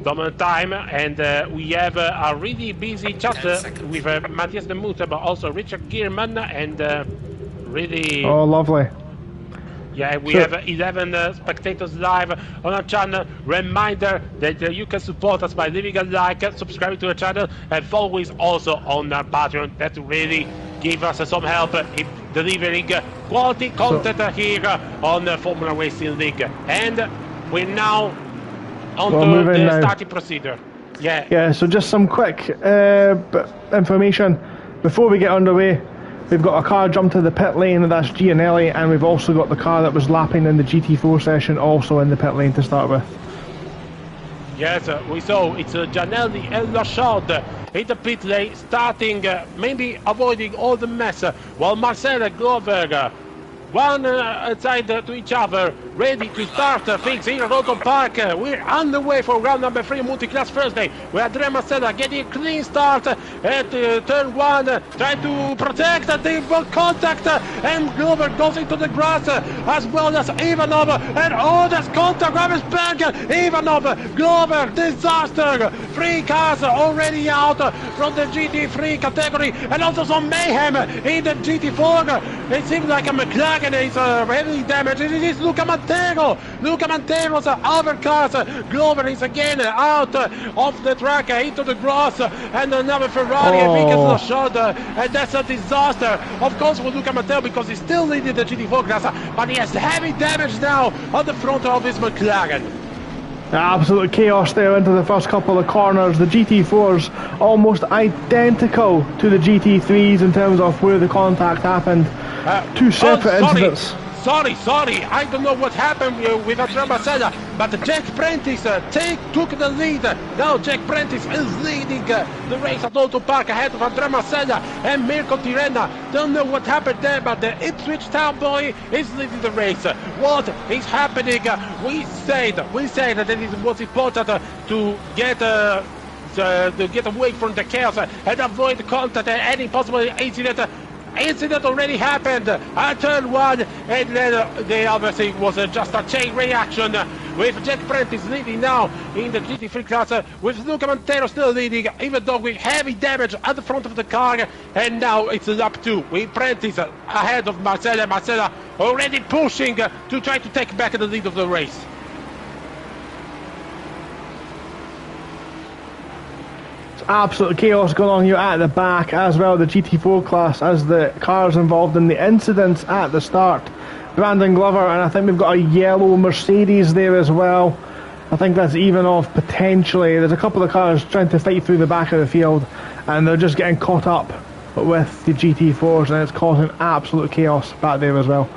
some time, and we have a really busy chat with Matthias de Mutte, but also Richard Gierman, and really... Oh, lovely. Yeah, we have 11 spectators live on our channel. Reminder that you can support us by leaving a like, subscribing to the channel, and follow us also on our Patreon. That really give us some help in delivering quality content here on Formula Racing League. And we're now on to the starting procedure. Yeah, so just some quick information before we get underway. We've got a car jump to the pit lane, that's Gianelli, and we've also got the car that was lapping in the GT4 session also in the pit lane to start with. Yes, we saw it's Gianelli and Lachaude in the pit lane, starting, maybe avoiding all the mess, while Marcel and Glover, one side to each other, ready to start things here at Oulton Park. We're on the way for round number 3 Multiclass Thursday, where Andrea Marcella getting a clean start at turn 1, trying to protect the contact, and Glover goes into the grass, as well as Ivanov, and there's contact, Ravensberg, Ivanov, Glover, disaster, 3 cars already out from the GT3 category, and also some mayhem in the GT4. It seems like a McLaren is heavily damaged. It is Luca Montero. Luca Montero's other cars. Glover is again out of the track into the grass, and another Ferrari. I think it's a shot, and that's a disaster. Of course, for Luca Montero, because he's still leading the GT4 class, but he has heavy damage now on the front of his McLaren. Absolute chaos there into the first couple of corners. The GT4s almost identical to the GT3s in terms of where the contact happened. 2 separate incidents. Sorry, I don't know what happened with Andrea Marcella, but Jack Prentice took the lead. Now Jack Prentice is leading the race at Oulton Park ahead of Andrea Marcella and Mirko Tirena. Don't know what happened there, but the Ipswich town boy is leading the race. What is happening? We said that it was important to get away from the chaos and avoid contact and any possible incident. Incident already happened at turn 1, and then the other thing was just a chain reaction with Jack Prentice leading now in the GT3 class, with Luca Montero still leading, even though with heavy damage at the front of the car. And now it's lap 2 with Prentice ahead of Marcella. Marcella already pushing to try to take back the lead of the race. Absolute chaos going on here at the back as well, the GT4 class, as the cars involved in the incidents at the start. Brandon Glover, and I think we've got a yellow Mercedes there as well. I think that's Ivanov potentially. There's a couple of cars trying to fight through the back of the field, and they're just getting caught up with the GT4s, and it's causing absolute chaos back there as well.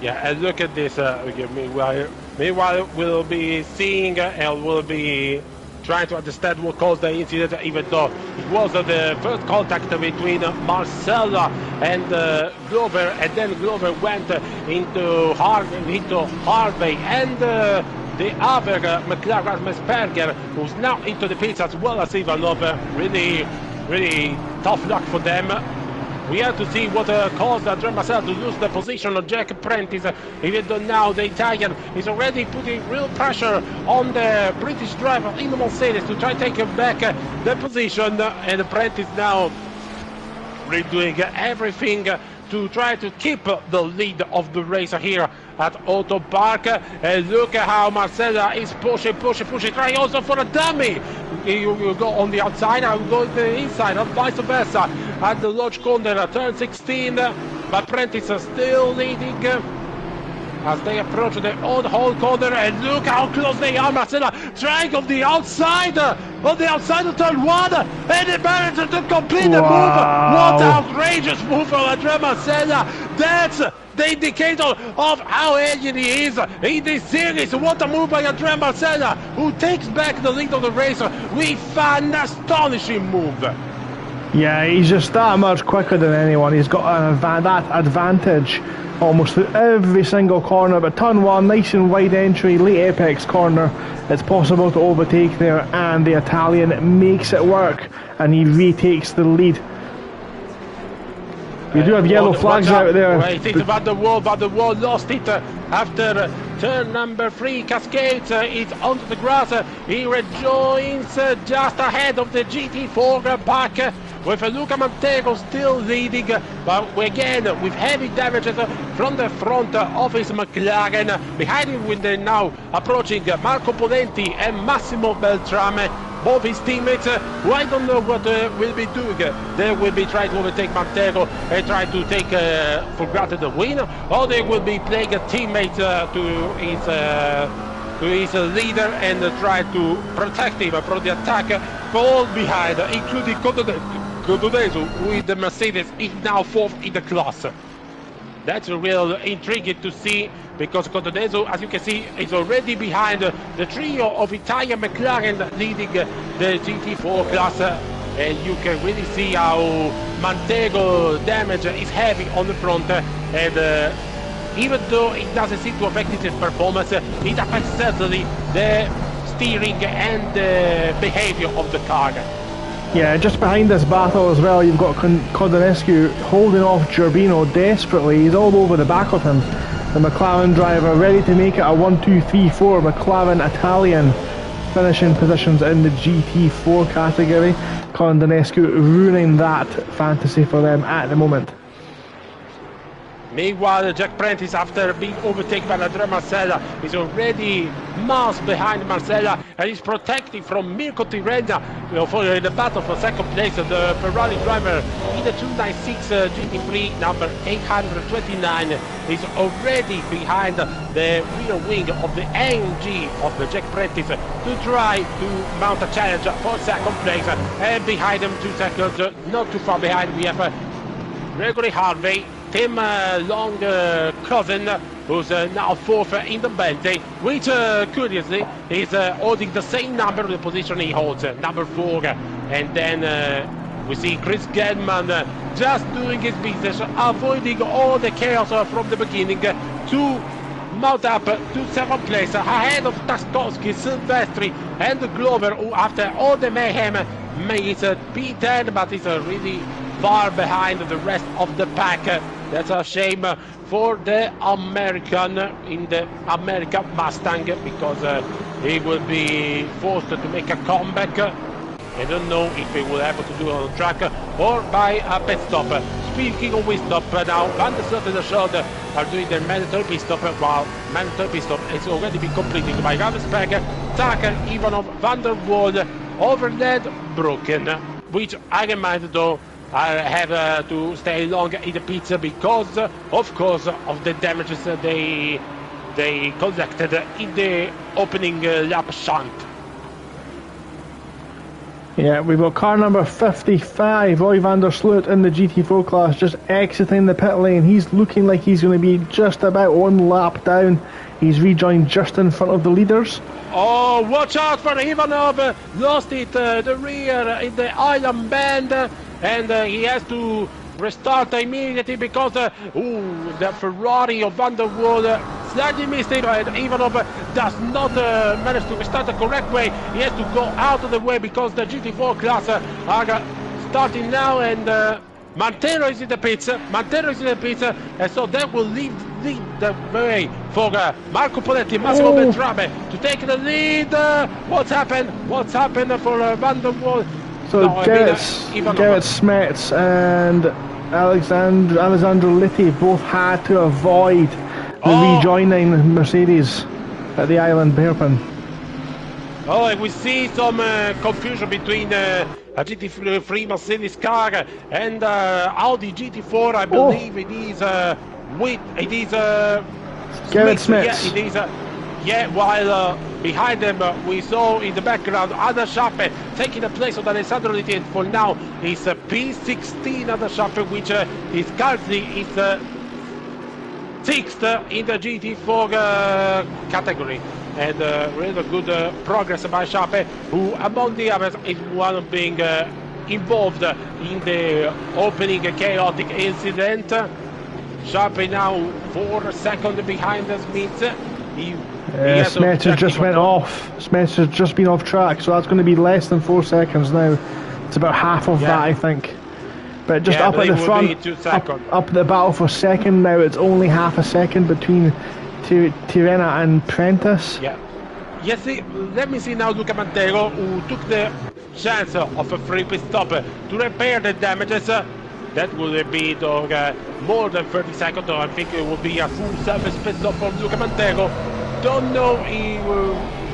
Yeah, and look at this. Meanwhile, we'll be seeing and we'll be trying to understand what caused the incident, even though it was the first contact between Marcella and Glover, and then Glover went into Harvey, and the other McLaren Ravensberger, who's now into the pits, as well as Ivanov. Really tough luck for them. We have to see what caused Andrea Marcella to lose the position of Jack Prentice, even though now the Italian is already putting real pressure on the British driver in the Mercedes to try to take back the position, and Prentice now redoing everything to try to keep the lead of the race here at Oulton Park. And look at how Marcella is pushing, trying also for a dummy. You go on the outside, I will go to the inside, and vice versa. At the Lodge corner, turn 16, but Prentice is still leading as they approach the old hole corner, and look how close they are. Marcella trying on the outside of turn 1, and they managed to complete the move. What outrageous move from Andrea Marcella. That's the indicator of how edgy he is in this series. What a move by Andrea Marcella, who takes back the lead of the race with an astonishing move. Yeah, he's just that much quicker than anyone. He's got that advantage almost through every single corner, but turn 1, nice and wide entry, late apex corner, it's possible to overtake there, and the Italian makes it work, and he retakes the lead. We do have yellow flags out there. Wait, it's Van der Waal lost it after turn number 3, Cascades. It's onto the grass. He rejoins just ahead of the GT4 back with Luca Montego still leading, but again with heavy damages from the front of his McLaren. Behind him with now approaching Marco Ponenti and Massimo Beltrame. Both his teammates, who I don't know what will be doing. They will be trying to overtake Montego and try to take for granted the win, or they will be playing a teammate to his leader and try to protect him from the attack. All behind, including Cododeso with the Mercedes, is now 4th in the class. That's a real intriguing to see, because Cododeso, as you can see, is already behind the trio of Italian McLaren leading the GT4 class. And you can really see how Montego damage is heavy on the front, and even though it doesn't seem to affect his performance, it affects certainly the steering and the behavior of the car. Yeah, just behind this battle as well, you've got Cordonescu holding off Gerbino desperately. He's all over the back of him. The McLaren driver ready to make it a 1, 2, 3, 4 McLaren Italian finishing positions in the GT4 category. Cordonescu ruining that fantasy for them at the moment. Meanwhile, Jack Prentice, after being overtaken by Andrea Marcella, is already miles behind Marcella and is protecting from Mirko Tirrenia for the battle for second place. The Ferrari driver in the 296 GT3 number 829 is already behind the rear wing of the AMG of Jack Prentice to try to mount a challenge for second place. And behind them, 2 seconds, not too far behind, we have Gregory Harvey, Tim Long cousin, who's now 4th in the Bentley, which curiously is holding the same number, the position he holds, number 4. And then we see Chris Gedman just doing his business, avoiding all the chaos from the beginning to mount up to 7th place ahead of Tastovsky, Silvestri and Glover, who after all the mayhem makes P10, but is really far behind the rest of the pack. That's a shame for the American in the American Mustang, because he will be forced to make a comeback. I don't know if he will have to do it on the track or by a pit stop. Speaking of pit stop, now Van der Sloot and the Schroeder are doing their mandatory pit stop, while mandatory pit stop is already been completed by Ravensberger, Tucker, Ivanov, Van der Waal, Overled, Broken, which I remind though I have to stay long in the pits because, of course, of the damages they collected in the opening lap shunt. Yeah, we've got car number 55, Roy van der Sloot in the GT4 class, just exiting the pit lane. He's looking like he's going to be just about 1 lap down. He's rejoined just in front of the leaders. Oh, watch out for Ivanov! Lost it, the rear in the island bend, and he has to restart immediately because the Ferrari of Van der Waal slightly missed it, and Ivanov does not manage to restart the correct way. He has to go out of the way because the GT4 class are starting now, and Montero is in the pits, and so that will lead the way for Marco Poletti, Massimo Beltrame to take the lead. What's happened for Van der Waal? So Gerrit Smets and Alessandro Litti both had to avoid the rejoining Mercedes at the island hairpin. Oh, and we see some confusion between a GT3 Mercedes car and Audi GT4. I believe it is Gerrit Smets. Yeah, it is. Yeah, while behind them we saw in the background Ada Schappe taking the place of Alessandro Litti, and for now is P16 Ada Schappe, which is currently 6th in the GT4 category. And really good progress by Schappe, who among the others is one of being involved in the opening chaotic incident. Schappe now 4 seconds behind Smith. Smets has just went off. Smets has just been off track, so that's going to be less than 4 seconds now. It's about half of that, I think. But just Yeah, up at the front, 2 seconds. up the battle for second now, it's only half a second between Tirrena and Prentice. Yeah. Yes, see, let me see now Luca Mantero, who took the chance of a free pit stop to repair the damages. That would be more than 30 seconds. I think it will be a full service pit stop from Luca Mantero. Don't know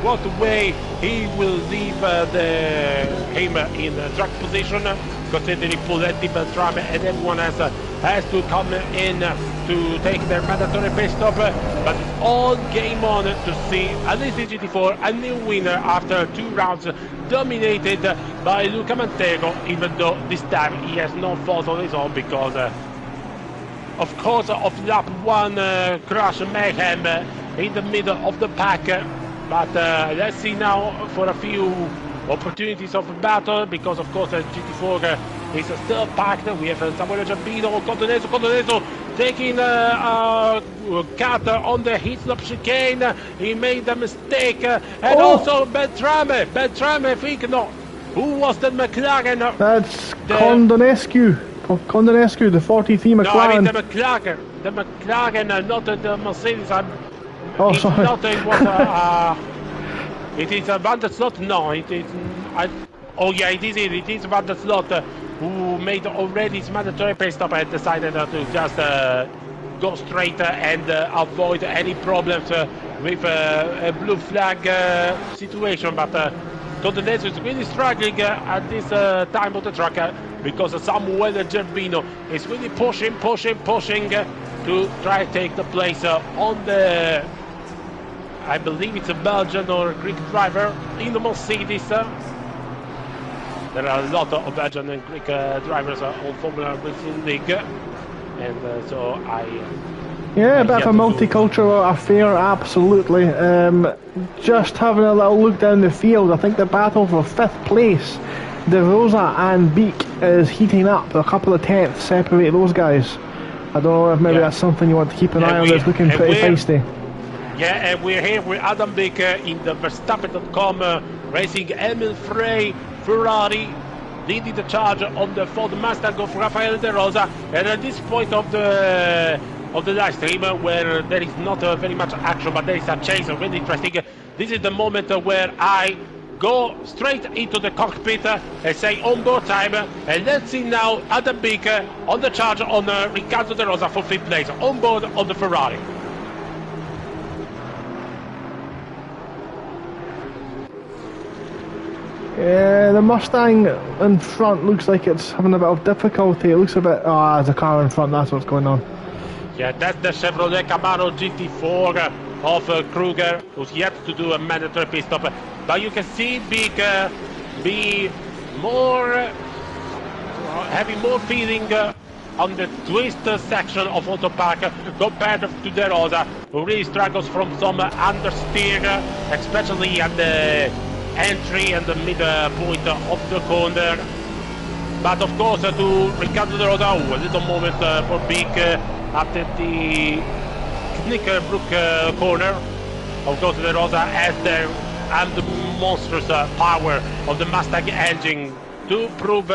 what way he will leave him in track position, considering Poletti, Beltrame and everyone else has to come in to take their mandatory pit stop. But it's all game on to see, at least in GT4, a new winner after 2 rounds dominated by Luca Mantero, even though this time he has no fault on his own because of course of lap 1 crash mayhem in the middle of the pack. But let's see now for a few opportunities of battle, because of course GT4 is still packed. We have Samuele Giambino, Condoneso taking a cut on the heat stop chicane. He made a mistake, and also Beltrame, I think, no, who was the McLaren? That's Condonescu, the 43 McLaren. No, I mean the McLaren, not the Mercedes. Oh, sorry. It is Van der Slot. No, it is. Oh yeah, it is Van der Slot who made already his mandatory pit stop and decided to just go straight and avoid any problems with a blue flag situation. But Condoneso is really struggling at this time of the track because Samuele Giambino is really pushing to try to take the place on the, I believe it's a Belgian or Greek driver in the Mercedes. There are a lot of Belgian and Greek drivers on Formula Racing League, and so yeah, a bit of a multicultural affair, absolutely. Just having a little look down the field, I think the battle for 5th place, De Rosa and Beek, is heating up. A couple of tenths separate those guys. I don't know if maybe that's something you want to keep an eye on. It's looking pretty feisty. Yeah, and we're here with Adam Beek in the Verstappen.com racing Emil Frey Ferrari, leading the charge on the Ford Mustang of Rafael De Rosa. And at this point of the live stream, where there is not very much action, but there is a chase, really interesting. This is the moment where I go straight into the cockpit and say onboard time, and let's see now Adam Beek on the charge on Riccardo De Rosa for 5th place on board on the Ferrari. Yeah, the Mustang in front looks like it's having a bit of difficulty. It looks a bit, there's a car in front, that's what's going on. Yeah, that's the Chevrolet Camaro GT4 of Kruger, who's yet to do a mandatory pit stop. But you can see Beek be more, having more feeling on the twist section of Auto Park compared to De Rosa, who really struggles from some understeer, especially at the entry and the mid point of the corner. But of course to Riccardo De Rosa, a little moment for Beek at the Knickerbrook corner. Of course De Rosa has the monstrous power of the Mustang engine to prove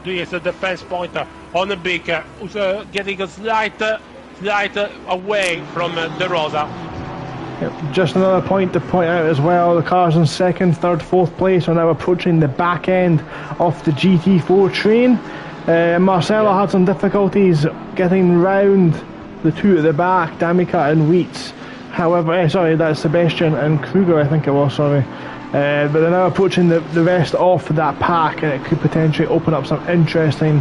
his defense point on the Beek, who's getting a slight away from De Rosa. Yep, just another point to point out as well, the cars in 2nd, 3rd, 4th place are now approaching the back end of the GT4 train. Marcelo had some difficulties getting round the 2 at the back, D'Amica and Wheats. However, sorry, that's Sebastian and Kruger, I think it was, sorry. But they're now approaching the rest of that pack, and it could potentially open up some interesting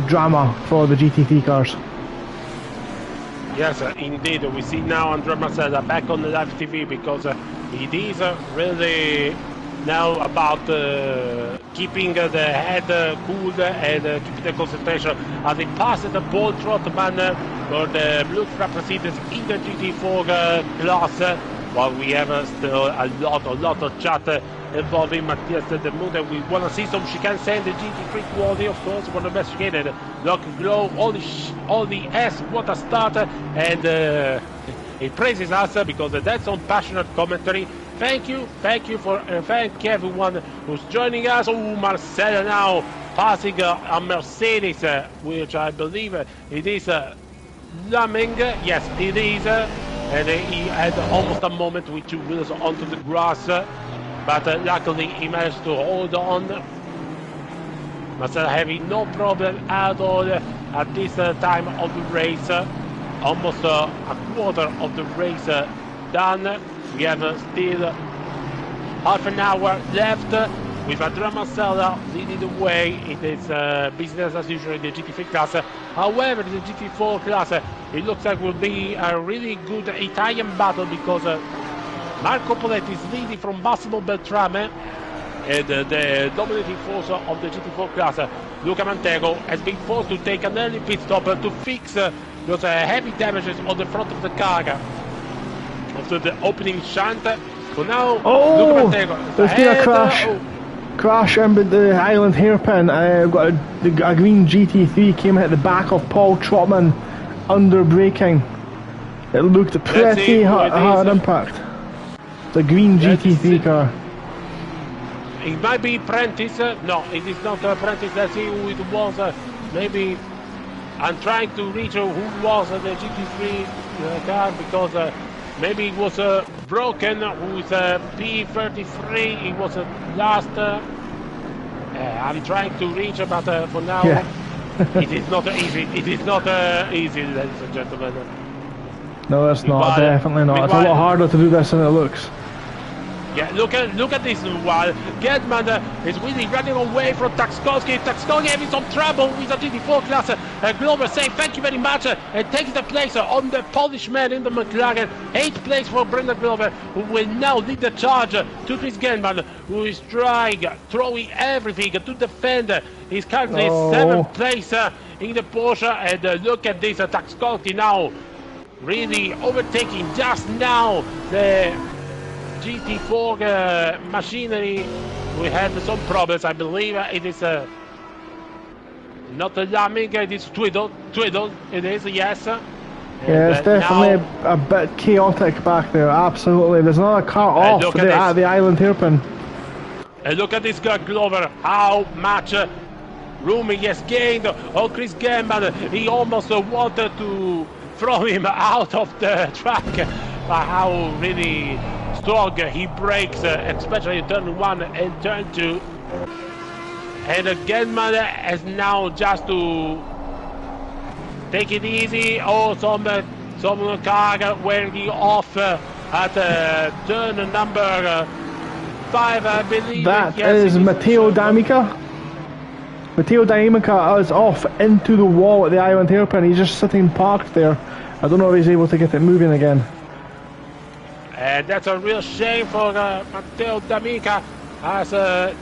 drama for the GT3 cars. Yes, indeed. We see now Andrea Marcella back on the live TV because it is really now about keeping the head cool and keeping the concentration as it passes the Paul Trotman for the Blue Flag Mercedes in the GT4 class. While we have still a lot of chat involving Matthias de Mude. We want to see some chicane in the GT3 quality, of course, one of the best chicane. Lock and glow, all the S, what a start, and it praises us because that's some passionate commentary. Thank you for thank everyone who's joining us. Oh, Marcelo now passing a Mercedes, which I believe it is Lamming. Yes, it is. And he had almost a moment with 2 wheels onto the grass, but luckily he managed to hold on. Marcel having no problem at all at this time of the race. Almost a quarter of the race done. We have still half an hour left with Andrea Marcella leading the way. It is business as usual in the GT3 class. However, in the GT4 class, it looks like will be a really good Italian battle because Marco Poletti is leading from Massimo Beltrame. And the dominating force of the GT4 class, Luca Mantego, has been forced to take an early pit stop to fix those heavy damages on the front of the car after the opening shunt. So now, Luca Mantego, there's been a crash. Crash in with the island hairpin. Got a green GT3 came and hit the back of Paul Trotman under braking. It looked pretty hard impact. It's a green GT3 car. It might be Prentice. No, it is not Prentice. Let's see who it was. Maybe I'm trying to reach who was the GT3 car because maybe it was Broken, who is P33. It was last. I'm trying to reach, but for now, it is not easy. It is not easy, ladies and gentlemen. No, it's not. Definitely not. It's a lot harder to do this than it looks. Yeah, look at this while Gedman is really running away from Takskolski. Takskolski having some trouble with the GT4 class. Glover saying thank you very much and takes the place on the Polish man in the McLaren. 8th place for Brendan Glover, who will now lead the charge to Chris Gedman, who is throwing everything to defend. He's currently 7th place in the Porsche. And look at this, Takskolski now really overtaking just now the GT4 machinery. We had some problems. I believe it is not a Lamming, it is Twiddle, it is, yes. Yeah, it's definitely a bit chaotic back there, absolutely. There's another car off at the island hairpin. And look at this guy Glover, how much room he has gained. Oh, Chris Gambon, he almost wanted to throw him out of the track. But how really strong he brakes, especially in turn 1 and turn 2. And Gedman has now just to take it easy. Oh, some car wearing off at turn number 5, I believe. That is Matteo D'Amica. Matteo D'Amica is off into the wall at the island hairpin. He's just sitting parked there. I don't know if he's able to get it moving again. And that's a real shame for Matteo D'Amica, as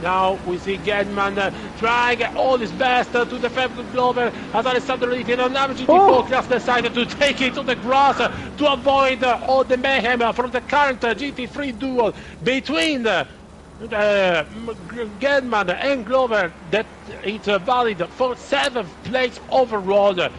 now we see Gedman trying all his best to defend Glover, as Alessandro Litti in another GT4 class decided to take it to the grass to avoid all the mayhem from the current GT3 duel between Gedman and Glover, that it's valid for 7th place overall.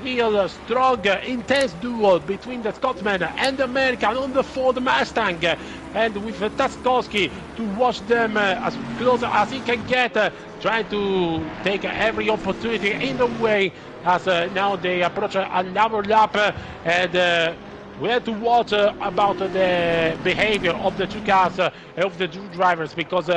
Real strong, intense duel between the Scotsman and the American on the Ford Mustang, and with Taskowski to watch them as close as he can get, trying to take every opportunity in the way as now they approach another lap, and we have to watch about the behavior of the two cars, of the two drivers, because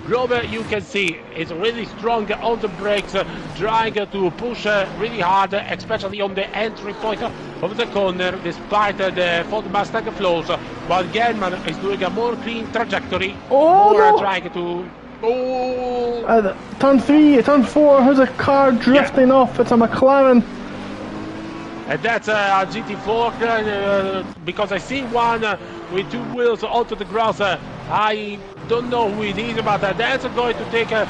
Glover, you can see, is really strong on the brakes, trying to push really hard, especially on the entry point of the corner, despite the Ford Mustang flaws, while Gedman is doing a more clean trajectory, trying to... turn 3, turn 4, there's a car drifting off, it's a McLaren. And that's a GT4, because I see one with 2 wheels onto the grass. I don't know who it is, but that's going to take a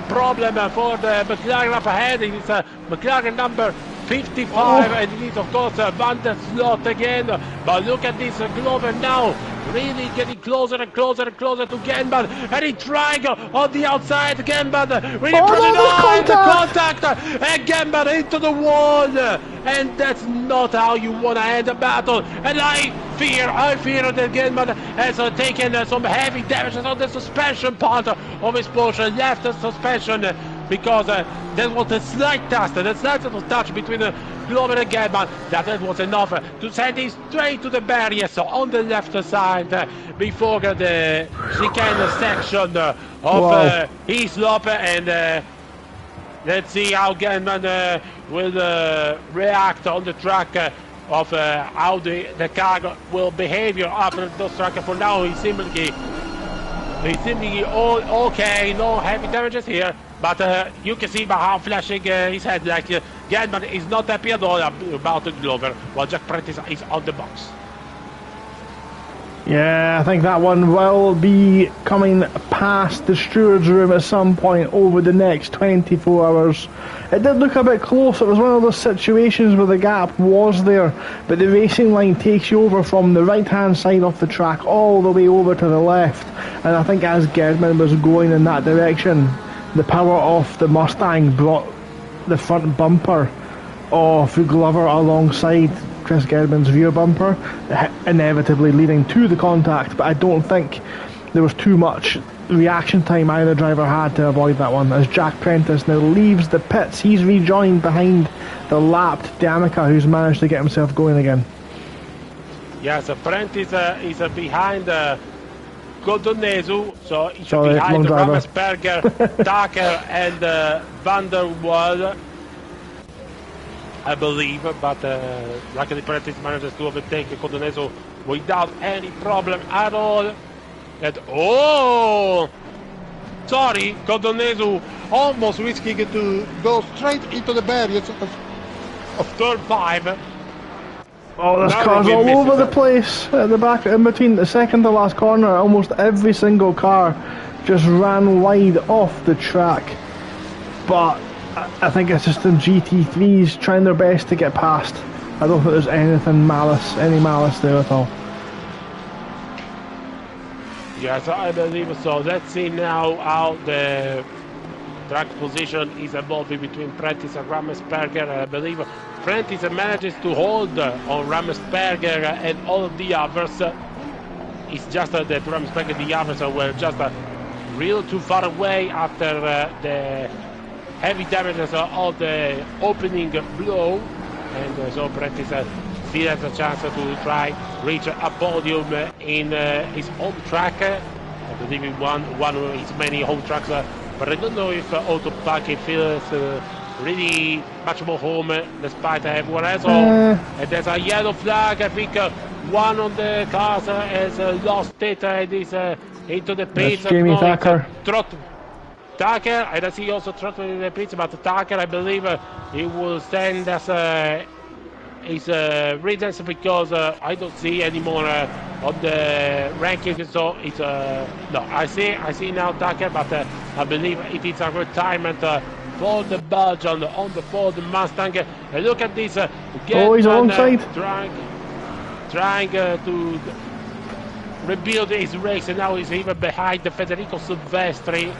problem for the McLaren up ahead. It's McLaren number 55, and it is of course Van der Slot again. But look at this Glover now really getting closer and closer and closer to Genban, and he trying on the outside. Genban really pressing on the contact, and Genban into the wall, and that's not how you want to end a battle. And I fear that Genban has taken some heavy damages on the suspension part of his Porsche, left suspension, because there was a slight touch, between Glover and Genban, that was enough to send him straight to the barrier, so on the left side, before the chicane section of his slope. And let's see how Genban will react on the track of how the car will behave after those track. For now, he's simply all okay, no heavy damages here. But you can see by how flashing his head, like Genban is not happy at all about the Glover, while Jack Prentice is on the box. Yeah, I think that one will be coming past the steward's room at some point over the next 24 hours. It did look a bit close. It was one of those situations where the gap was there, but the racing line takes you over from the right-hand side of the track all the way over to the left. And I think as Genban was going in that direction, the power of the Mustang brought the front bumper of Glover alongside Chris Genban's rear bumper, inevitably leading to the contact. But I don't think there was too much reaction time either driver had to avoid that one. As Jack Prentice now leaves the pits, he's rejoined behind the lapped D'Amica, who's managed to get himself going again. Yes, Prentice is behind Goldonesu, so he's behind Ramsberger, Tucker and Van der Waal, I believe, but luckily Prentice manages to overtake Goldonesu without any problem at all. And sorry, Goldonesu almost risking to go straight into the barriers of turn 5. Oh, there's cars all over the place at the back, in between the second to last corner. Almost every single car just ran wide off the track. But I think it's just the GT3s trying their best to get past. I don't think there's any malice there at all. Yes, I believe so. Let's see now how the track position is evolving between Prentice and Ramsberger. I believe Prentice manages to hold on Ramsberger and all of the others. It's just that Ramsberger and the others were just real too far away after the heavy damages of the opening blow. And so Prentice still has a chance to try reach a podium in his home track. I believe he won one of his many home tracks, but I don't know if Oulton feels really much more home despite everyone else. And there's a yellow flag. I think one of the cars has lost it and is into the pits. Jamie Tucker. Tucker, and I see also Trotman in the pits, but Tucker, I believe he will stand as his reasons, because I don't see anymore on the rankings. So it's no, I see now Tucker, but I believe it is a retirement for the Belgian on the Ford Mustang. And look at this, he's alongside, trying to rebuild his race, and now he's even behind the Federico Silvestri.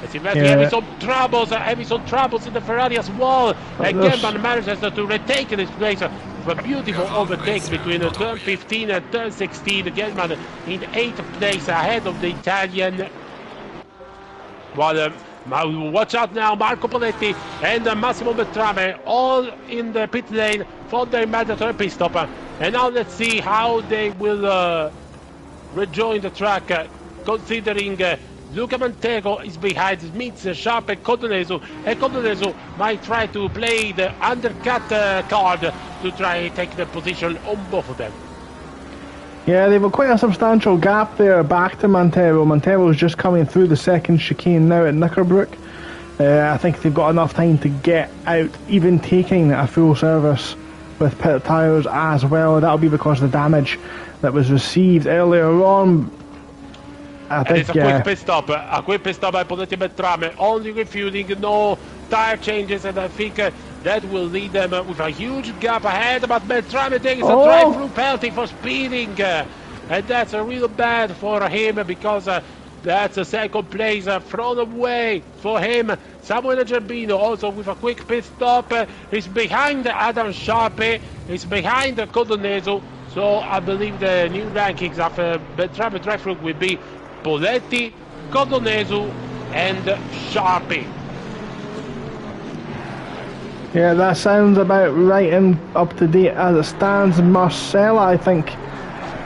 Having some troubles in the Ferrari as well. And Genban manages to retake this place. A beautiful overtake between turn 15 and turn 16. Genban in 8th place ahead of the Italian. While watch out now, Marco Poletti and Massimo Beltrame all in the pit lane for their mandatory pit stop. And now let's see how they will rejoin the track, considering Luca Montego is behind, meets Sharp and Goldonesu might try to play the undercut card to try and take the position on both of them. Yeah, they've got quite a substantial gap there back to Montero. Montero's just coming through the second chicane now at Knickerbrook. I think they've got enough time to get out, even taking a full service with pit tyres as well. That'll be because of the damage that was received earlier on. It's a quick pit stop by Poletti Beltrame, only refueling, no tire changes, and I think That will lead them with a huge gap ahead, but Beltrame takes a Oh. drive-through penalty for speeding. And that's real bad for him because that's a second place thrown away for him. Samuel Gerbino also with a quick pit stop. He's behind Adam Sharpe. He's behind Codoneso. So I believe the new rankings after Beltrame drive-through will be Poletti, Codoneso, and Sharpe. Yeah, that sounds about right and up to date as it stands. Marcella, I think,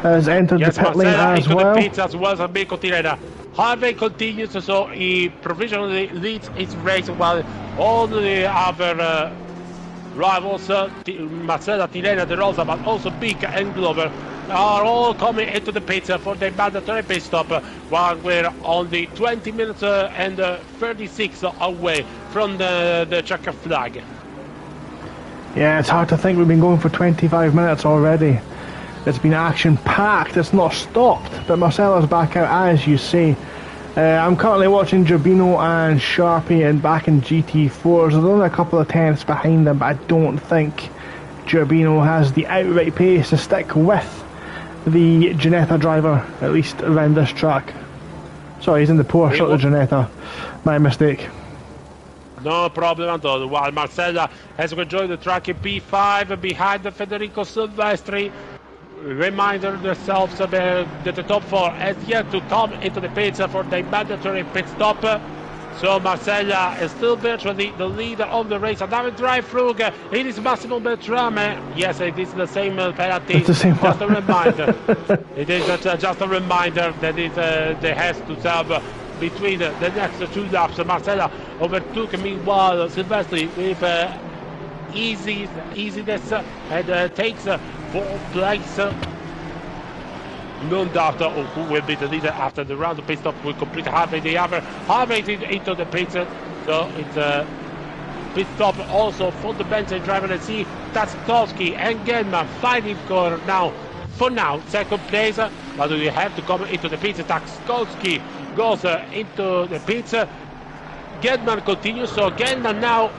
has entered the pit lane as into well. The pits as well as Mirko Tirena. Harvey continues, so he provisionally leads his race while all the other rivals, Marcella, Tirena, De Rosa, but also Beek and Glover, are all coming into the pits for the mandatory pit stop while we're only 20 minutes and 36 away from the checker flag. Yeah, it's hard to think we've been going for 25 minutes already. It's been action-packed, it's not stopped, but Marcella's back out, as you say. I'm currently watching Gerbino and Sharpie and back in GT4s. There's only a couple of tenths behind them, but I don't think Gerbino has the outright pace to stick with the Ginetta driver, at least around this track. Sorry, he's in the Porsche, not the Ginetta. My mistake. No problem at all. While Marcella has rejoined the track in P5 behind Federico Silvestri. Reminder themselves that the top four has yet to come into the pits for the mandatory pit stop. So Marcella is still virtually the leader of the race. Another drive-through. It is Massimo Beltrame. Yes, it is the same penalty. It's the same just one. a reminder. It is just a reminder that they has to serve between the next two laps. Marcella overtook meanwhile Silvestri with easiness and takes fourth place. No doubt who will be the leader after the round of pit stop will complete Harvey. The other Harvey into the pits, so it's a pit stop also for the Bentley driver. Let's see Taskowski and Gelman fighting for now. For now, second place, but we have to come into the pits. Taskowski goes into the pits. Gelman continues, so Gelman now,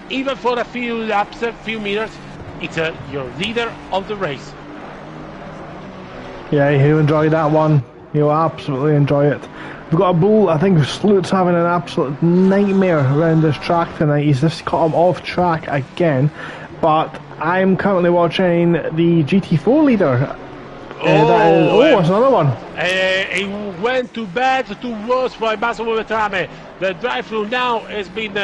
even for a few laps, a few meters, it's your leader of the race. Yeah, he'll enjoy that one. He'll absolutely enjoy it. We've got a bull. I think Sloot's having an absolute nightmare around this track tonight. He's just caught him off track again. But I'm currently watching the GT4 leader. It's another one. He went too bad, too worse for Massimo Beltrame. The drive-through now has been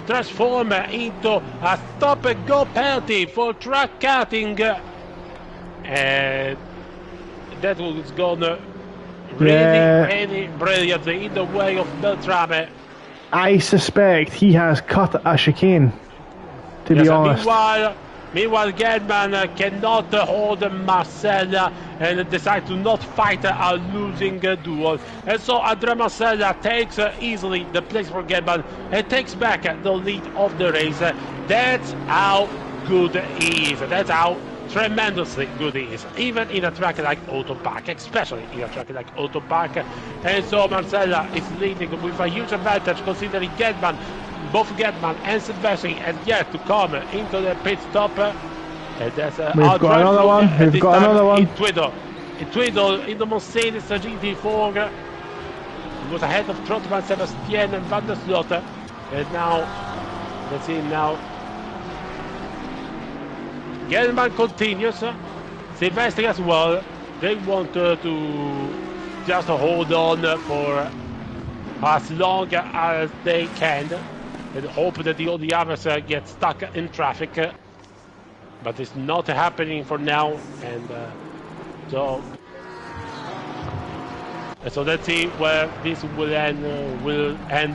transformed into a stop-and-go penalty for track cutting. And that was gone really brilliantly in the way of Beltrame. I suspect he has cut a chicane, to be honest. Meanwhile, Gelman cannot hold Marcella and decide to not fight a losing duel. And so Andrea Marcella takes easily the place for Gelman and takes back the lead of the race. That's how good he is. That's how tremendously good he is, even in a track like Oulton Park, especially in a track like Oulton Park. And so Marcella is leading with a huge advantage, considering both Gelman and Silvestri have yet to come into the pit stop. And that's We've got another one. We've got another one. In Twiddle, in the Mercedes GT4, he was ahead of Trotman, Sebastien, and Van der Sloot. And now, let's see now. Gelman continues, Silvestri as well. They want to just hold on for as long as they can and hope that all the others get stuck in traffic. But it's not happening for now, and so let's see where this will end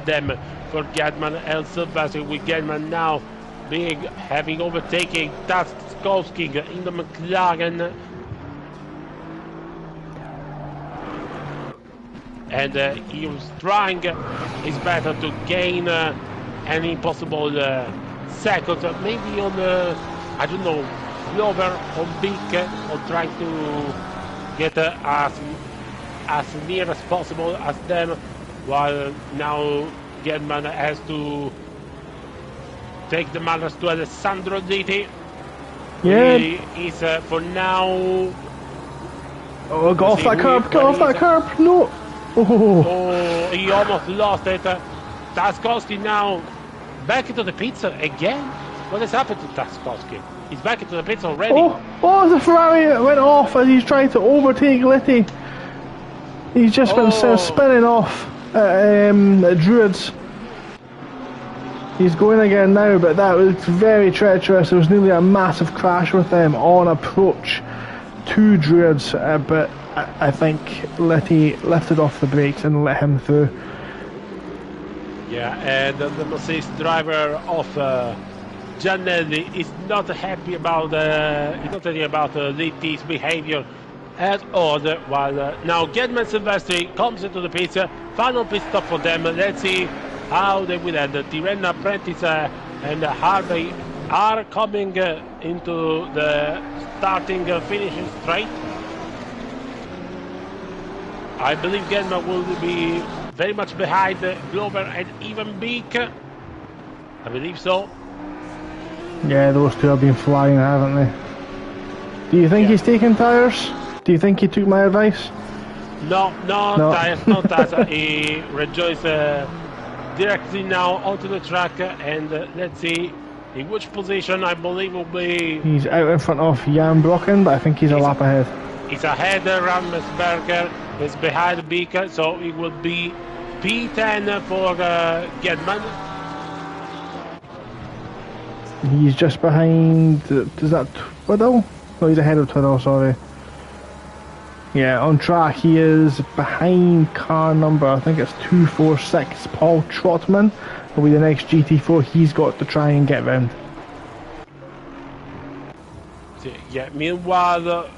them for Gelman and Silvestri, with Gelman now having overtaken Taskowski in the McLaren, and he was trying his better to gain any possible seconds, maybe on I don't know, Glover or Beek, or trying to get as near as possible as them, while now Gelman has to take the manners to Alessandro Diti. Yeah. He is for now. Oh, got off that curb, got off that curb, no! Oh, he almost lost it. Tarkowski now back into the pits again. What has happened to Tarkowski? He's back into the pits already. Oh, the Ferrari went off as he's trying to overtake Letty. He's just been spinning off at Druids. He's going again now, but that was very treacherous. There was nearly a massive crash with them on approach to Druids, but I think Letty lifted off the brakes and let him through. Yeah, and the Mercedes driver of Giannelli is not happy about Letty's behavior at all. While now Gedman Silvestri comes into the pits, final pit stop for them. Let's see how they will end. Tirrena Apprentice and Harvey are coming into the starting finishing straight. I believe Gedman will be very much behind Glover and even Beek. I believe so. Yeah, those two have been flying, haven't they? Do you think he's taking tyres? Do you think he took my advice? No. Tyres, no tyres. He rejoins directly now onto the track, and let's see in which position. I believe will be. He's out in front of Jan Brocken, but I think he's a lap ahead. He's ahead. Ramsberger is behind Beek, so it will be P10 for Gedman. He's just behind. Is that Twiddle? No, he's ahead of Twiddle. Sorry. Yeah, on track he is behind car number, I think it's 246. Paul Trotman will be the next GT4 he's got to try and get round. Yeah, meanwhile,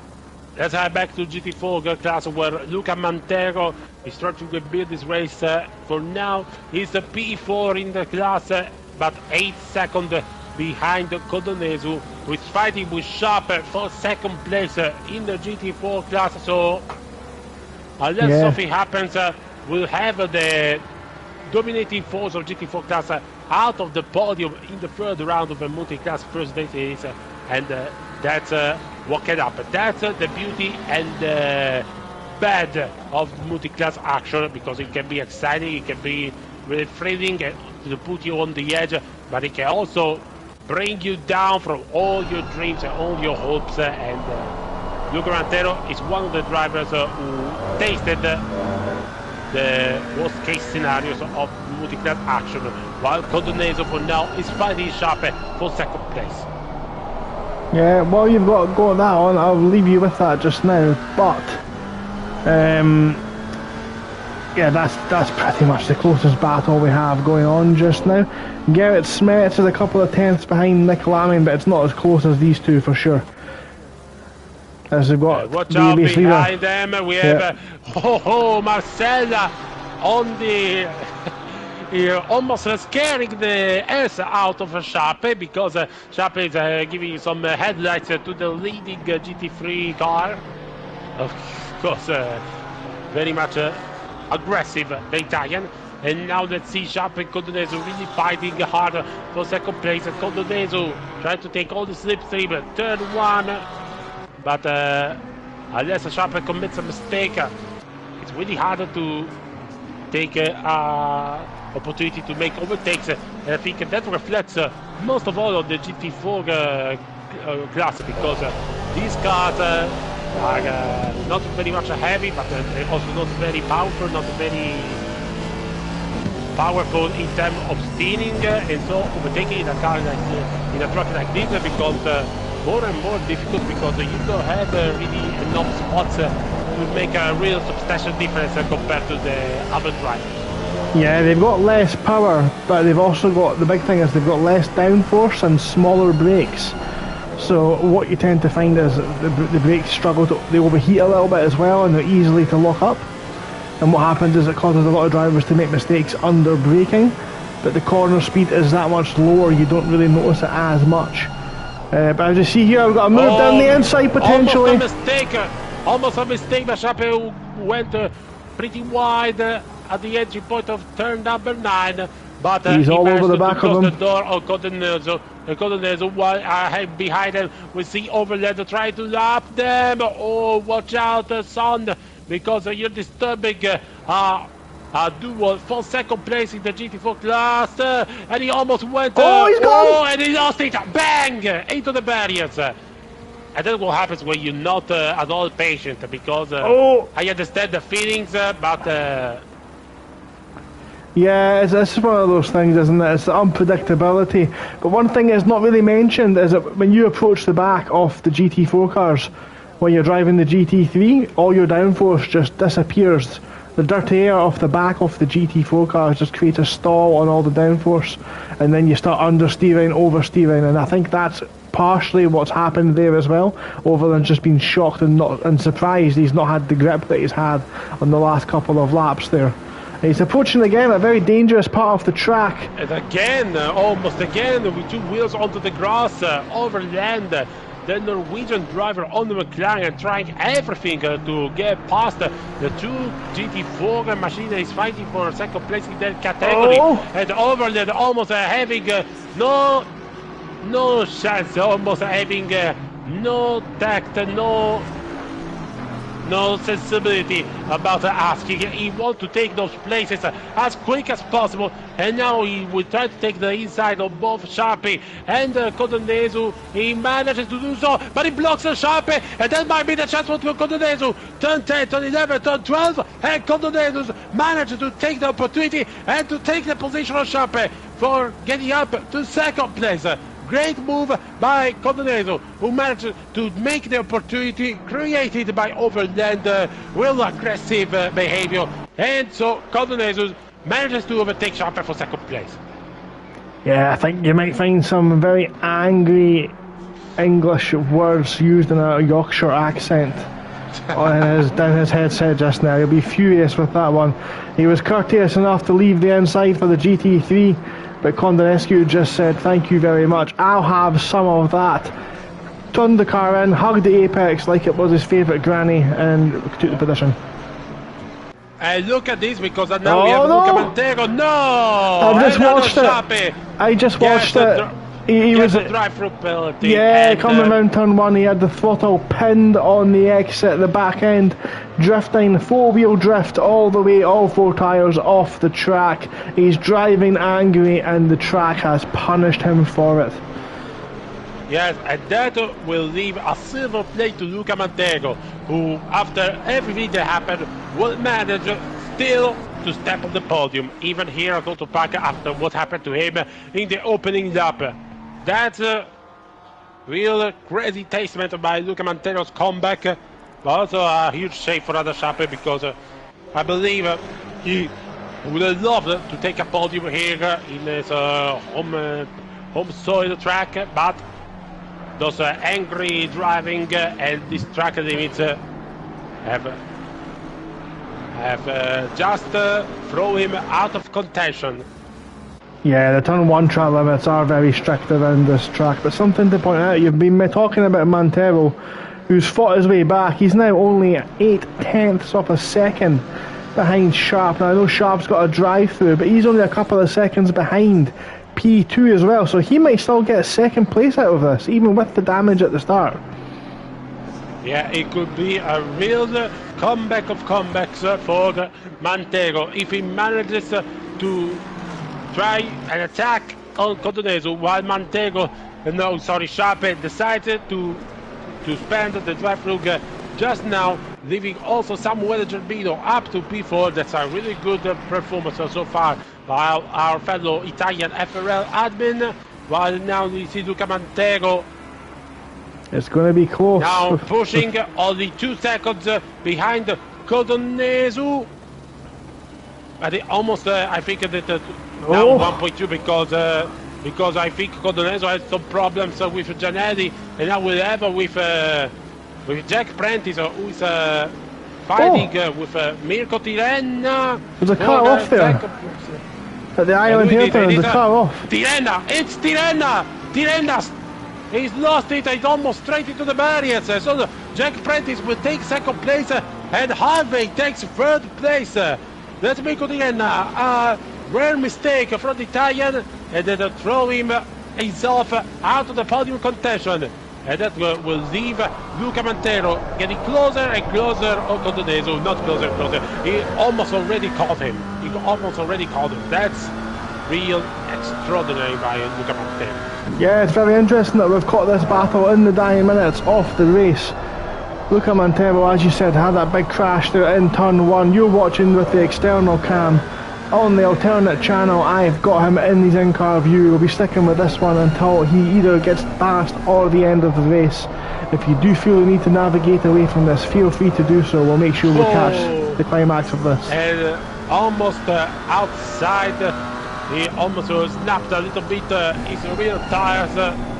let's head back to GT4 class where Luca Mantero is trying to build this race. For now, he's a P4 in the class, but 8 seconds behind Codonesu, who is fighting with Sharp for second place in the GT4 class. So unless something happens, we'll have the dominating force of GT4 class out of the podium in the third round of the Multiclass first day series, and that's what can happen. That's the beauty and bad of Multiclass action, because it can be exciting, it can be really thrilling to put you on the edge, but it can also bring you down from all your dreams and all your hopes. And Luca Mantero is one of the drivers who tasted the worst case scenarios of Multiclass action, while Codoneso for now is fighting Sharp for second place. Yeah, well, you've got that on. I'll leave you with that just now, but yeah, that's pretty much the closest battle we have going on just now. Gerrit Smets is a couple of tenths behind Nick Lamming, but it's not as close as these two for sure. As we've got watch out behind them, we have Marcella on the almost scaring the ass out of Sharp, because Sharp is giving some headlights to the leading GT3 car. Of course, very much aggressive, the Italian. And now let's see Sharp and Codoneso really fighting hard for second place. Codoneso trying to take all the slipstream, turn one, but unless Sharp commits a mistake, it's really hard to take opportunity to make overtakes. And I think that reflects most of all on the GT4 class, because these cars are not very much heavy, but also not very powerful, not very powerful in terms of steering, and so overtaking in a car like in a truck like this becomes more and more difficult, because you don't have really enough spots to make a real substantial difference compared to the other drivers. Yeah, they've got less power, but they've also got, the big thing is they've got less downforce and smaller brakes. So what you tend to find is the brakes struggle they overheat a little bit as well, and they're easily to lock up. And what happens is it causes a lot of drivers to make mistakes under braking, but the corner speed is that much lower, you don't really notice it as much. But as you see here, I've got a move down the inside potentially. Almost a mistake, but Sharp went pretty wide at the entry point of turn number 9. but he's he all over managed the to back close of the him. door of Cotonezo while behind him. We see Overland trying to lap them. Oh, watch out, son, because you're disturbing Dual for second place in the GT4 class, and he almost went. Oh, he's gone! And he lost it. Bang into the barriers. And that's what happens when you're not at all patient, because I understand the feelings, but yeah, it's one of those things, isn't it? It's the unpredictability. But one thing that's not really mentioned is that when you approach the back of the GT4 cars, when you're driving the GT3, all your downforce just disappears. The dirty air off the back of the GT4 cars just creates a stall on all the downforce, and then you start understeering, oversteering, and I think that's partially what's happened there as well, other than just being shocked and surprised he's not had the grip that he's had on the last couple of laps there. He's approaching again a very dangerous part of the track. And again, almost again, with two wheels onto the grass, Overland, the Norwegian driver on the McLaren, trying everything to get past the two GT4 machine that is fighting for second place in that category. And Overland almost having no chance, almost having no tact, no sensibility about asking. He wants to take those places as quick as possible, and now he will try to take the inside of both Sharpie and Cotonezu. He manages to do so, but he blocks Sharpie, and that might be the chance for Cotonezu. Turn 10, turn 11, turn 12, and Cotonezu manages to take the opportunity and to take the position of Sharpie for getting up to second place. Great move by Cotonezu, who managed to make the opportunity created by Overland with aggressive behavior. And so Cotonezu manages to overtake Sharper for second place. Yeah, I think you might find some very angry English words used in a Yorkshire accent down his headset just now. He'll be furious with that one. He was courteous enough to leave the inside for the GT3, but Condonescu just said thank you very much, I'll have some of that. Turned the car in, hugged the apex like it was his favourite granny, and took the position. Look at this, because now we have Luca Montego. No! I just watched it. He was a drive-through penalty. Yeah, coming around turn 1, he had the throttle pinned on the exit, the back end, drifting, four-wheel drift all the way, all four tyres off the track. He's driving angry, and the track has punished him for it. Yes, and that will leave a silver plate to Luca Montego, who, after everything that happened, will manage still to step on the podium, even here at Oulton Park after what happened to him in the opening lap. That's a real crazy testament by Luca Montero's comeback, but also a huge shame for Ada Schappe, because I believe he would have loved to take a podium here in his home soil track, but those angry driving and this track limits have just thrown him out of contention. Yeah, the turn 1 track limits are very strict around this track, but something to point out, you've been talking about Montero, who's fought his way back. He's now only 0.8 of a second behind Sharp. Now I know Sharp's got a drive-through, but he's only a couple of seconds behind P2 as well, so he might still get second place out of this, even with the damage at the start. Yeah, it could be a real comeback of comebacks for Montero if he manages to try an attack on Cotonezu, while Sharpe decided to spend the drive-through just now, leaving also Samuele Gerbino up to P4. That's a really good performance so far by our fellow Italian FRL admin, while now we see Luca Montego. It's going to be close. Now pushing only 2 seconds behind Cotonezu. But almost, I think that now 1.2, because I think Cotonezu has some problems with Gianelli, and now we'll have with Jack Prentice, who is fighting with Mirko Tirena. There's a car off there. At the island here, there's a car off. Tirena! It's Tirena! Tirena! He's lost it, he's almost straight into the barriers. So Jack Prentice will take second place, and Harvey takes third place. That's Mirko Tirena. rare mistake from the Italian, and then throw him himself out of the podium contention. And that will leave Luca Mantero getting closer and closer on Codoneso. Not closer, closer. He almost already caught him. That's real extraordinary by Luca Mantero. Yeah, it's very interesting that we've caught this battle in the dying minutes of the race. Luca Mantero, as you said, had that big crash there in turn 1. You're watching with the external cam. On the alternate channel, I've got him in his in-car view. We'll be sticking with this one until he either gets past or the end of the race. If you do feel the need to navigate away from this, feel free to do so. We'll make sure we catch the climax of this. And almost outside, he almost snapped a little bit his rear tires.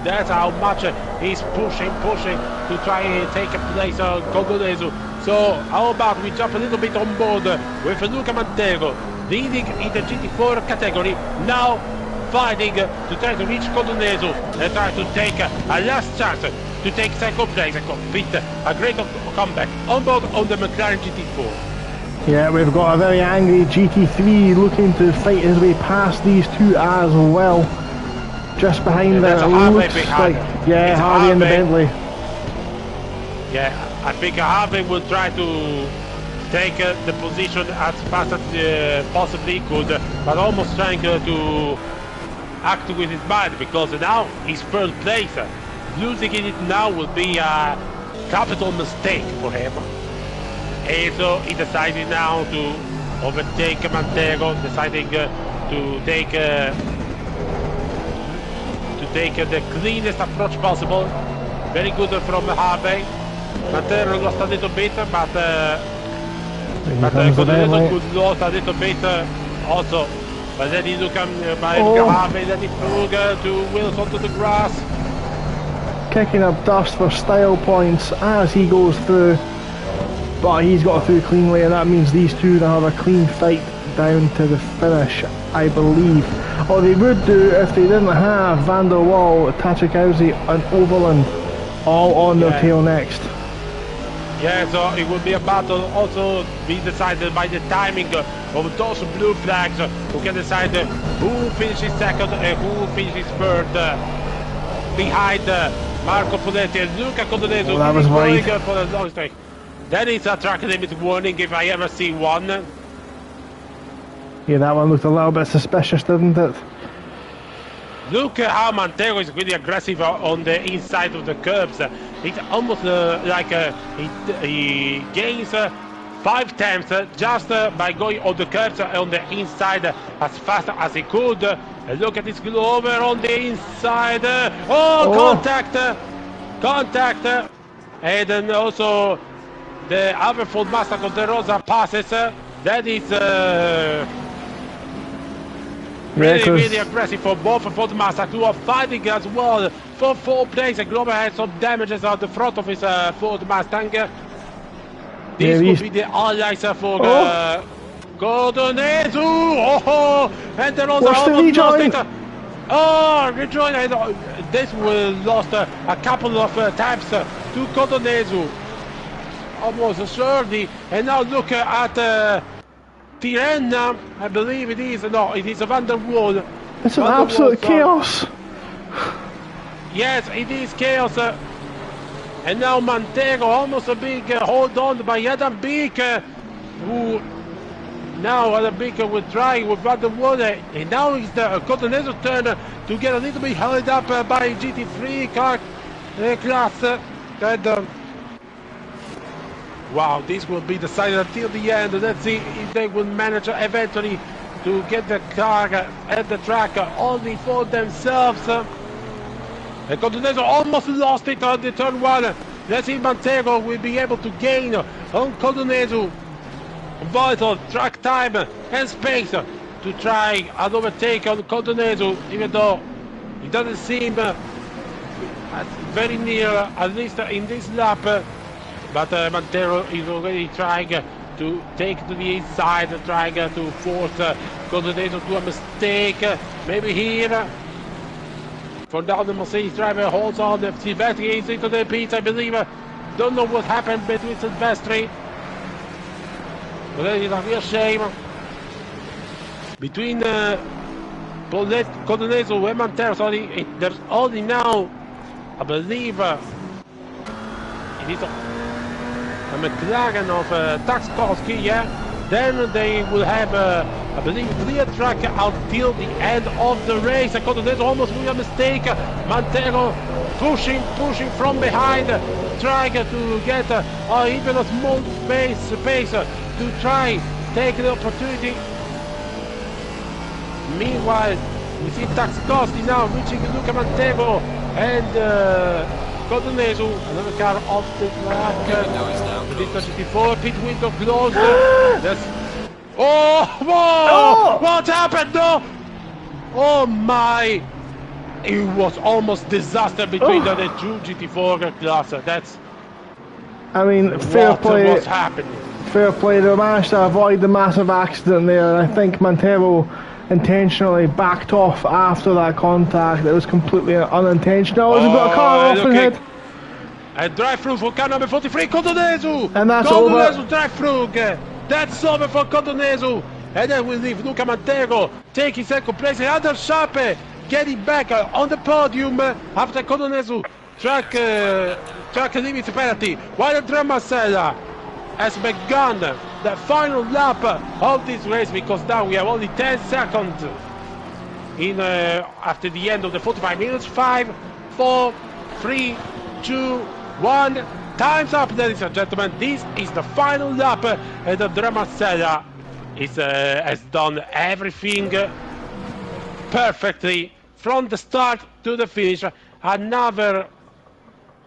That's how much he's pushing to try and take a place on Codoneso. So how about we jump a little bit on board with Luca Mantero, leading in the GT4 category, now fighting to try to reach Codoneso and try to take a last chance to take second place and complete a great comeback on board on the McLaren GT4. Yeah, we've got a very angry GT3 looking to fight his way past these two as well. Just behind there, looks like, yeah, Harvey in the Bentley. Yeah, I think Harvey will try to take the position as fast as possibly could, but almost trying to act with his mind, because now he's third place. Losing it now will be a capital mistake for him. And so he decided now to overtake Mantero, deciding to take the cleanest approach possible. Very good from Harvey. Mantero lost a little bit, but Codoneso could lose a little bit also. But then he look by Harvey, then he threw to Wilson to the grass. Kicking up dust for style points as he goes through. But he's got through cleanly, and that means these two now have a clean fight down to the finish, I believe. Or they would do if they didn't have Van der Waal, Tachikowski and Oulton all on their tail next. Yeah, so it will be a battle also be decided by the timing of those blue flags, who can decide who finishes second and who finishes third behind Marco Poletti and Luca Codoneso. Oh, that was right. For the long strike. That is a track limit warning if I ever see one. Yeah, that one looked a little bit suspicious, didn't it? Look how Mantero is really aggressive on the inside of the curbs. It's almost like he gains 5 tenths just by going on the curbs on the inside as fast as he could. Look at this over on the inside. Contact! And then also the other Ford Mustang of the Rosa passes. That is really aggressive for both Ford Mustang, who are fighting as well for 4th place. And Glover had some damages on the front of his Ford Mustang. This will be the allies for Codoneso. And the Rosa almost lost it. Rejoin. This will lost a couple of times to Codoneso. Almost surely. And now look at Tirena, I believe it is. No, it is Van der Waal. It's an absolute chaos. Yes, it is chaos. And now Mantero, almost a big hold on by Adam Beek, who now Adam Beek will try with Van der Waal. And now it's the Codoneso turn to get a little bit held up by GT3 car class. And, wow, this will be decided until the end. Let's see if they will manage eventually to get the car at the track only for themselves. And Codoneso almost lost it on the turn 1. Let's see if Mantero will be able to gain on Codoneso vital track time and space to try and overtake on Codoneso, even though it doesn't seem very near, at least in this lap. But Mantero is already trying to take to the inside, trying to force Codoneso to a mistake. Maybe here. For now, the Mercedes driver holds on. Silvestri is into the pits, I believe. Don't know what happened between Silvestri. But that is a real shame. between Codoneso and Montero. Sorry, there's only now, I believe, it is a McLaren of Tarkowski, yeah. Then they will have, I believe, clear track until the end of the race. Codoneso almost made a mistake. Montero pushing from behind, trying to get even a small space to try take the opportunity. Meanwhile, we see Tarkowski now reaching Luca Montero and Codoneso, another car off the track. The GT4 pit window closed. Oh, whoa! What happened? No! Oh my! It was almost disaster between the two GT4 classes. That's. I mean, fair play. What's happening? Fair play. They managed to avoid the massive accident there. I think Montero intentionally backed off after that contact. It was completely unintentional. He's got a car off his head. A drive-through for car number 43, Codoneso! And that's Codoneso over. Drive-through! That's over for Codoneso! And then we leave Luca Montero taking second place. Other Sharpe getting back on the podium after Codoneso track limits penalty. While Dramasella has begun the final lap of this race, because now we have only 10 seconds in after the end of the 45 minutes. 5, 4, 3, 2, 1. Time's up, ladies and gentlemen. This is the final lap, and Dramasella has done everything perfectly from the start to the finish. Another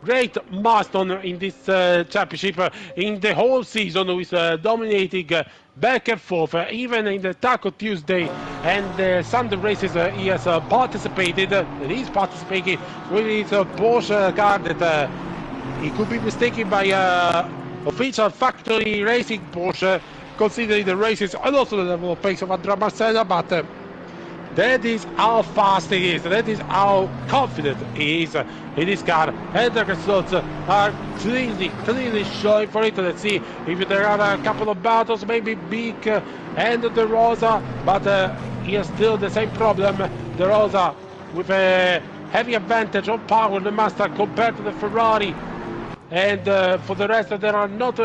great milestone in this championship. In the whole season, with dominating back and forth, even in the Taco Tuesday and the Sunday races, he has participated. He's participating with his Porsche car that he could be mistaken by official factory racing Porsche, considering the races and also the level of pace of Andrea Marcella, but that is how fast he is, that is how confident he is in this car, and the results are clearly showing for it. Let's see if there are a couple of battles, maybe Beak and De Rosa, but he has still the same problem. De Rosa with a heavy advantage of power in the Mustang compared to the Ferrari, and for the rest there are not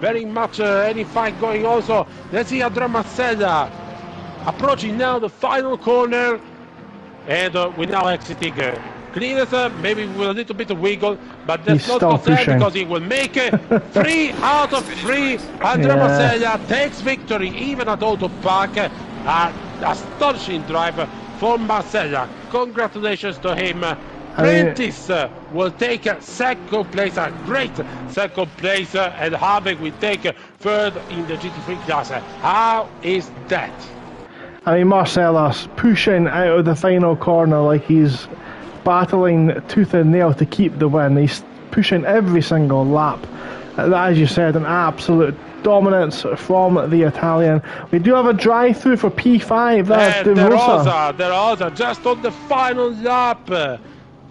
very much any fight going on. So let's see Andrea Marcella approaching now the final corner, and we're now exiting cleanest, maybe with a little bit of wiggle, but that's not concerned because he will make 3 out of 3. Andrea Marcella takes victory even at Oulton Park. Astonishing drive for Marcella. Congratulations to him. Prentice will take second place, a great second place, and Harvick will take third in the GT3 class. How is that? I mean, Marcella's pushing out of the final corner like he's battling tooth and nail to keep the win. He's pushing every single lap. As you said, an absolute dominance from the Italian. We do have a drive-through for P5. That's De Rosa, just on the final lap.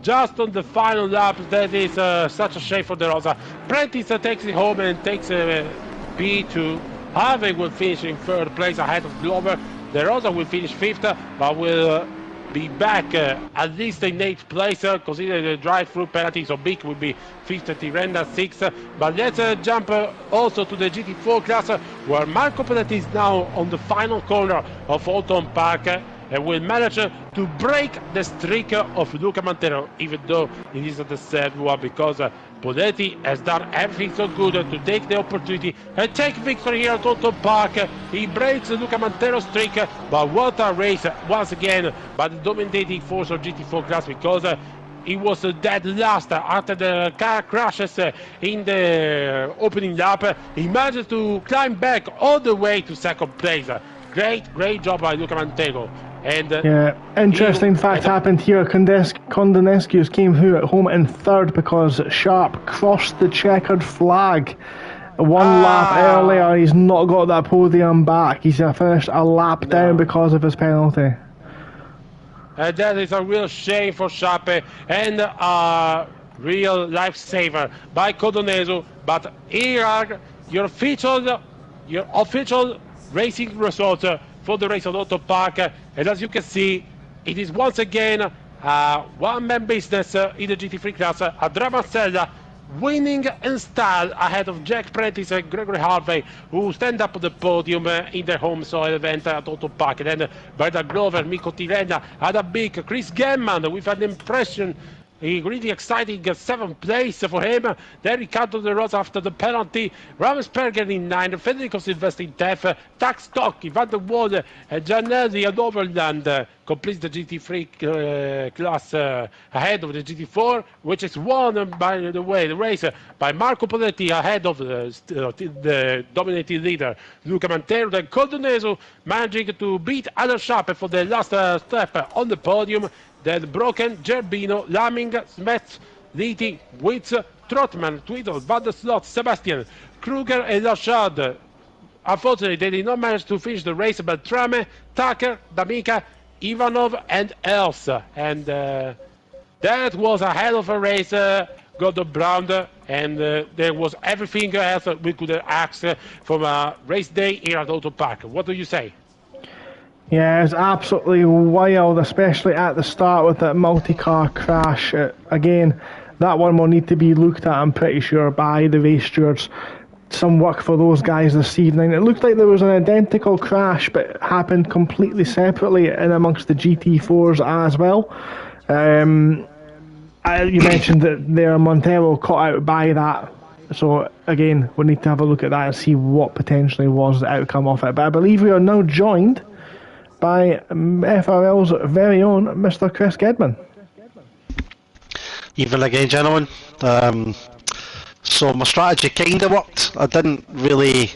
Just on the final lap. That is such a shame for De Rosa. Prentice takes it home and takes P2. Harvick will finish in third place ahead of Glover. De Rosa will finish 5th, but will be back at least in 8th place, considering the drive-through penalty. So Beak will be 5th, Tirrena 6th. But let's jump also to the GT4 class, where Marco Pelletti is now on the final corner of Oulton Park, and will manage to break the streak of Luca Montero, even though it is the third one, because Poletti has done everything so good to take the opportunity and take victory here at Oulton Park. He breaks Luca Montero's streak, but what a race once again by the dominating force of GT4 class, because he was dead last after the car crashes in the opening lap. He managed to climb back all the way to second place. Great job by Luca Montero. And interesting fact happened here. Condonescu came through at home in third because Sharp crossed the checkered flag 1 lap earlier. He's not got that podium back. He's finished a lap down because of his penalty. That is a real shame for Sharp and a real lifesaver by Codoneso. But here are your official racing results for the race on Oulton Park. And as you can see, it is once again one-man business in the GT3 class. Andrea Marcella winning in style ahead of Jack Prentice and Gregory Harvey, who stand up on the podium in their home soil event at Oulton Park. And then Bernard Glover, Mikko Tirena, Adam Beek, Chris Gemman with an impression. A really exciting 7th place for him. Then Ricardo De Rosa after the penalty. Ravensberger in 9th. Federico Silvestri in 10th. Tax Stock, Van der Waal, Giannelli and Overland completes the GT3 class ahead of the GT4, which is won, by the way, the race by Marco Poletti ahead of the dominating leader Luca Mantero. Then Coldoneso managing to beat Adam Sharp for the last step on the podium. Then Broken, Gerbino, Lamming, Smets, Liti, Witz, Trotman, Tweedle, Van der Slot, Sebastian, Kruger and Lachard. Unfortunately, they did not manage to finish the race, but Trame, Tucker, D'Amica, Ivanov and else. And that was a hell of a race, Gordon Brown, and there was everything else we could ask from a race day here at Oulton Park. What do you say? Yeah, it's absolutely wild, especially at the start with that multi-car crash. Again, that one will need to be looked at, I'm pretty sure, by the race stewards. Some work for those guys this evening. It looked like there was an identical crash, but it happened completely separately in amongst the GT4s as well. You mentioned that there Montero caught out by that. So again, we need to have a look at that and see what potentially was the outcome of it. But I believe we are now joined by FRL's very own Mr. Chris Gedman. Even again, gentlemen. So my strategy kind of worked. I didn't really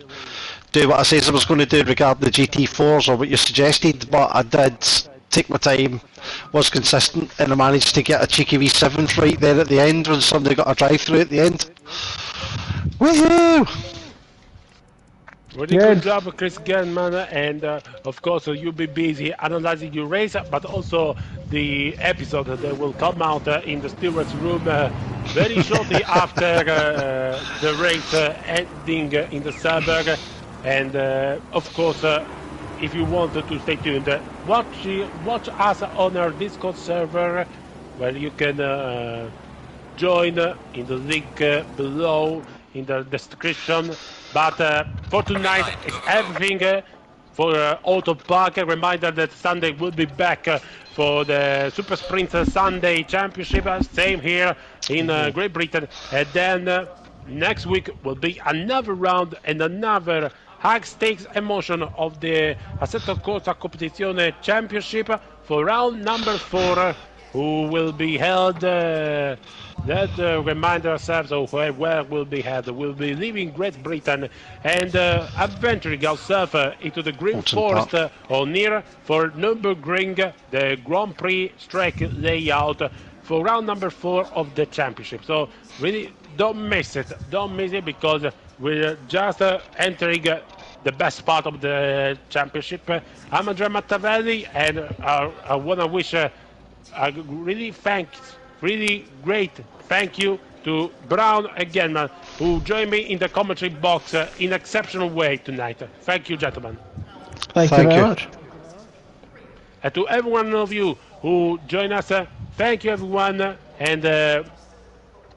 do what I said I was going to do regarding the GT4s or what you suggested, but I did take my time, was consistent, and I managed to get a cheeky V7 right there at the end when somebody got a drive-through at the end. Woohoo! Really good job, Chris Genman, and of course you'll be busy analyzing your race, but also the episode that will come out in the stewards room very shortly after the race ending in the Sandberg. And of course, if you want to stay tuned, watch us on our Discord server, where you can join in the link below in the description. But for tonight, it's everything for Oulton Park. A reminder that Sunday will be back for the Super Sprint Sunday Championship. Same here in Great Britain. And then next week will be another round and another high-stakes emotion of the Assetto Corsa Competizione Championship for round number 4, who will be held. Let's remind ourselves of where will be held. We'll be leaving Great Britain and adventuring ourselves into the Green Forest or near for Nürburgring, the Grand Prix track layout for round number 4 of the championship. So really don't miss it. Don't miss it, because we're just entering the best part of the championship. I'm Andrea Mattavelli, and I want to wish a really great thank you to Brown again, who joined me in the commentary box in exceptional way tonight. Thank you, gentlemen. Thank you very much. And to every one of you who joined us, thank you, everyone. And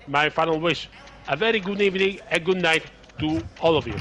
my final wish, a very good evening and good night to all of you.